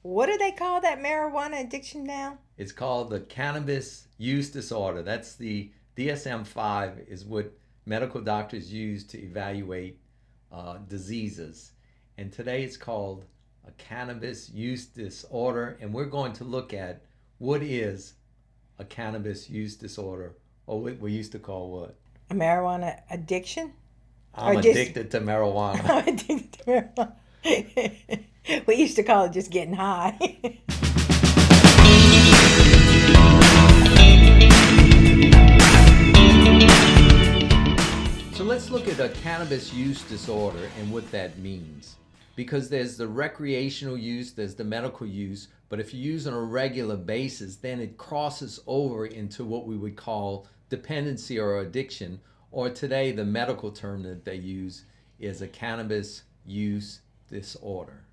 What do they call that marijuana addiction now? It's called the Cannabis Use Disorder. That's the DSM V is what medical doctors use to evaluate diseases. And today it's called a cannabis use disorder. And we're going to look at what is a cannabis use disorder, or what we used to call what? A marijuana addiction? Or I'm just addicted to marijuana. I'm addicted to marijuana. We used to call it just getting high. So let's look at a cannabis use disorder and what that means. Because there's the recreational use, there's the medical use, but if you use on a regular basis, then it crosses over into what we would call dependency or addiction, or today the medical term that they use is a cannabis use disorder.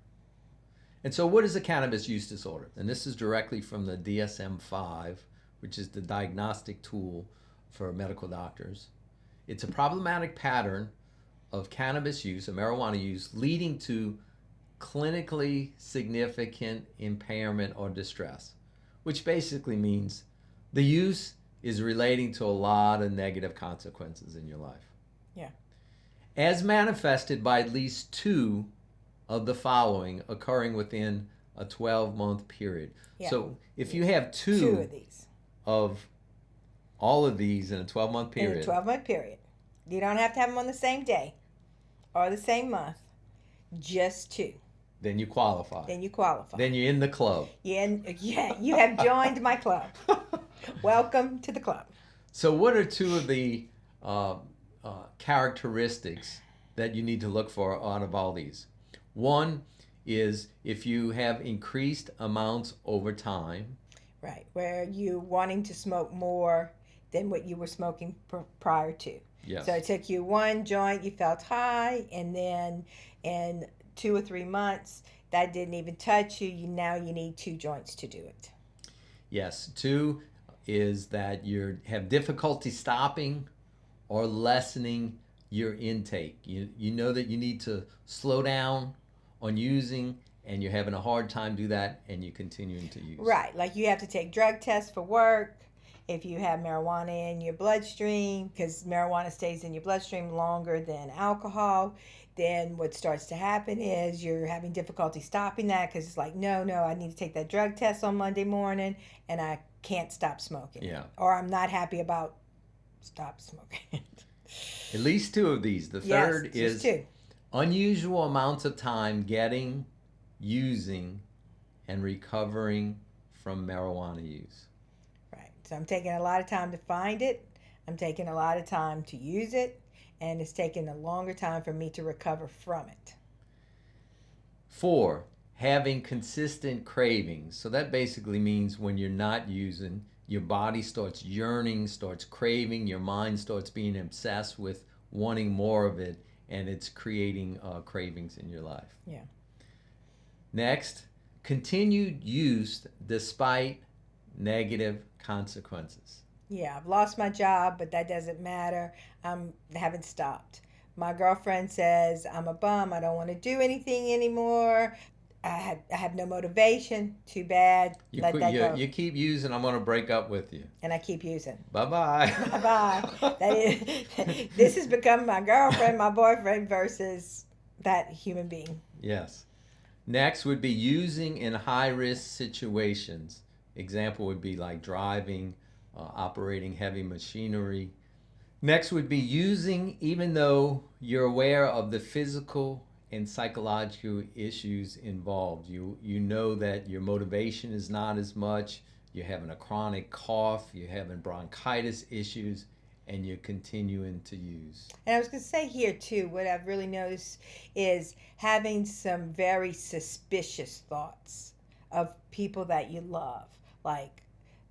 And so what is a cannabis use disorder? And this is directly from the DSM V, which is the diagnostic tool for medical doctors. It's a problematic pattern of cannabis use, of marijuana use, leading to clinically significant impairment or distress, which basically means the use is relating to a lot of negative consequences in your life. Yeah. As manifested by at least two of the following occurring within a 12-month period. Yeah. So if you have Two two of these of all of these in a 12-month in a period, 12-month period. You don't have to have them on the same day or the same month. Just two. then you qualify. Then you qualify. Then you're in the club. Yeah, you have joined my club. Welcome to the club. So what are two of the characteristics that you need to look for out of all these? One is if you have increased amounts over time. Right, where you wanting to smoke more than what you were smoking prior to. Yes. So it took you one joint, you felt high, and then in 2 or 3 months, that didn't even touch you. Now you need 2 joints to do it. Yes. Two is that you have difficulty stopping or lessening your intake. You know that you need to slow down on using, and you're having a hard time do that, and you're continuing to use. Right, like you have to take drug tests for work if you have marijuana in your bloodstream, because marijuana stays in your bloodstream longer than alcohol. Then what starts to happen is you're having difficulty stopping that because it's like, no, I need to take that drug test on Monday morning, and I can't stop smoking. Yeah. Or I'm not happy about stop smoking. At least two of these. The Yes, third just is two. unusual amounts of time getting, using, and recovering from marijuana use. Right. So I'm taking a lot of time to find it. I'm taking a lot of time to use it. And it's taking a longer time for me to recover from it. 4, having consistent cravings. So that basically means when you're not using, your body starts yearning, starts craving, your mind starts being obsessed with wanting more of it, and it's creating cravings in your life. Yeah. Next, continued use despite negative consequences. Yeah, I've lost my job, but that doesn't matter. I haven't stopped. My girlfriend says I'm a bum. I don't want to do anything anymore. I have no motivation. Too bad. Let that go. You keep using, I'm going to break up with you. And I keep using. Bye-bye. Bye-bye. This has become my girlfriend, my boyfriend versus that human being. Yes. Next would be using in high-risk situations. Example would be like driving, operating heavy machinery. Next would be using even though you're aware of the physical and psychological issues involved. You know that your motivation is not as much, you're having a chronic cough, you're having bronchitis issues, and you're continuing to use. And I was going to say here too, what I've really noticed is having some very suspicious thoughts of people that you love, like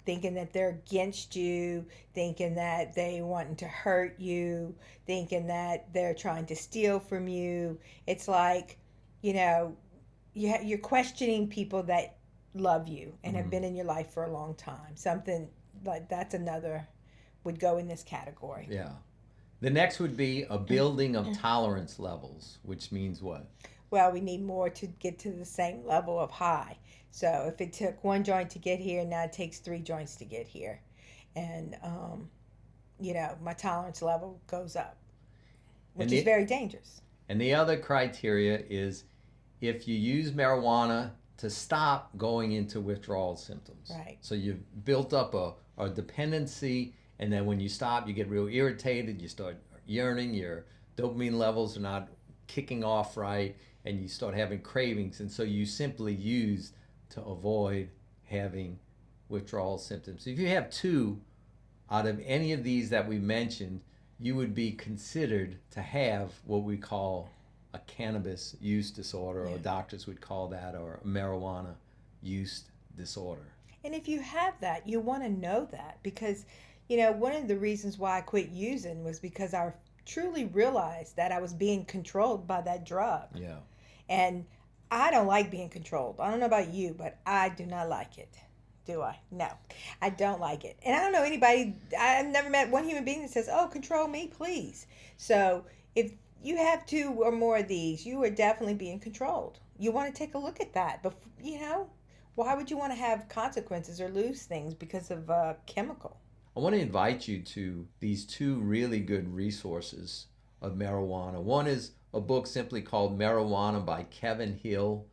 thinking that they're against you, thinking that they want to hurt you, thinking that they're trying to steal from you. It's like, you're questioning people that love you and have been in your life for a long time. Something like that's another would go in this category. Yeah. The next would be a building of tolerance levels, which means what? Well, we need more to get to the same level of high. So if it took one joint to get here, now it takes 3 joints to get here. And, my tolerance level goes up, And which is very dangerous. the other criteria is if you use marijuana to stop going into withdrawal symptoms. Right. So you've built up a dependency, and then when you stop, you get real irritated, you start yearning, your dopamine levels are not kicking off right, and you start having cravings, and so you simply use to avoid having withdrawal symptoms. If you have 2 out of any of these that we mentioned, you would be considered to have what we call a cannabis use disorder, or doctors would call that, or a marijuana use disorder. And if you have that, you want to know that, because, one of the reasons why I quit using was because I truly realized that I was being controlled by that drug. Yeah. And I don't like being controlled. I don't know about you, but I do not like it. Do I? No, I don't like it. And I don't know anybody, I've never met one human being that says, oh, control me, please. So if you have 2 or more of these, you are definitely being controlled. You want to take a look at that. But, why would you want to have consequences or lose things because of a chemical? I want to invite you to these 2 really good resources of marijuana. One is a book simply called Marijuana by Kevin Hill.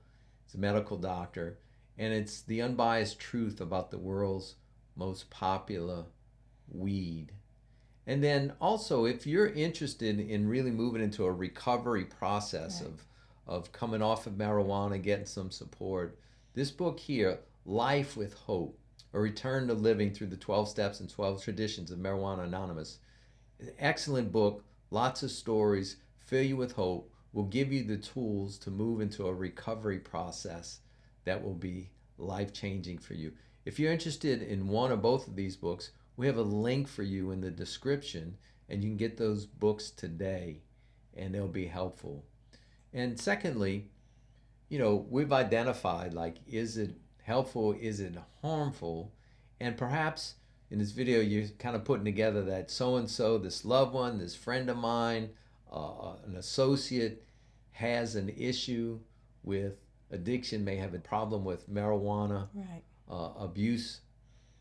He's a medical doctor, and it's the unbiased truth about the world's most popular weed. And then also, if you're interested in really moving into a recovery process of coming off of marijuana, getting some support, this book here, Life with Hope, A Return to Living Through the 12 Steps and 12 Traditions of Marijuana Anonymous. An excellent book, lots of stories, fill you with hope, will give you the tools to move into a recovery process that will be life-changing for you. If you're interested in one or both of these books, we have a link for you in the description, and you can get those books today, and they'll be helpful. And secondly, we've identified, like, is it helpful, is it harmful? And perhaps in this video, you're kind of putting together that so-and-so, this loved one, this friend of mine, an associate has an issue with addiction, may have a problem with marijuana, abuse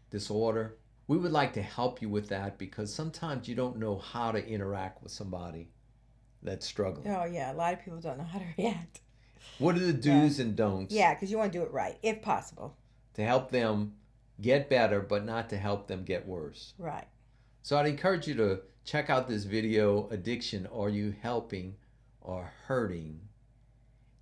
disorder. We would like to help you with that, because sometimes you don't know how to interact with somebody that's struggling. Oh, yeah. A lot of people don't know how to react. What are the do's and don'ts? Yeah, because you want to do it right, if possible. To help them get better, but not to help them get worse. Right. So I'd encourage you to check out this video, Addiction, Are You Helping or Hurting?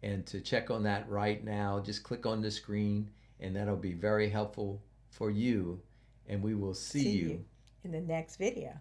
And to check on that right now, just click on the screen, and that'll be very helpful for you. And we will see you in the next video.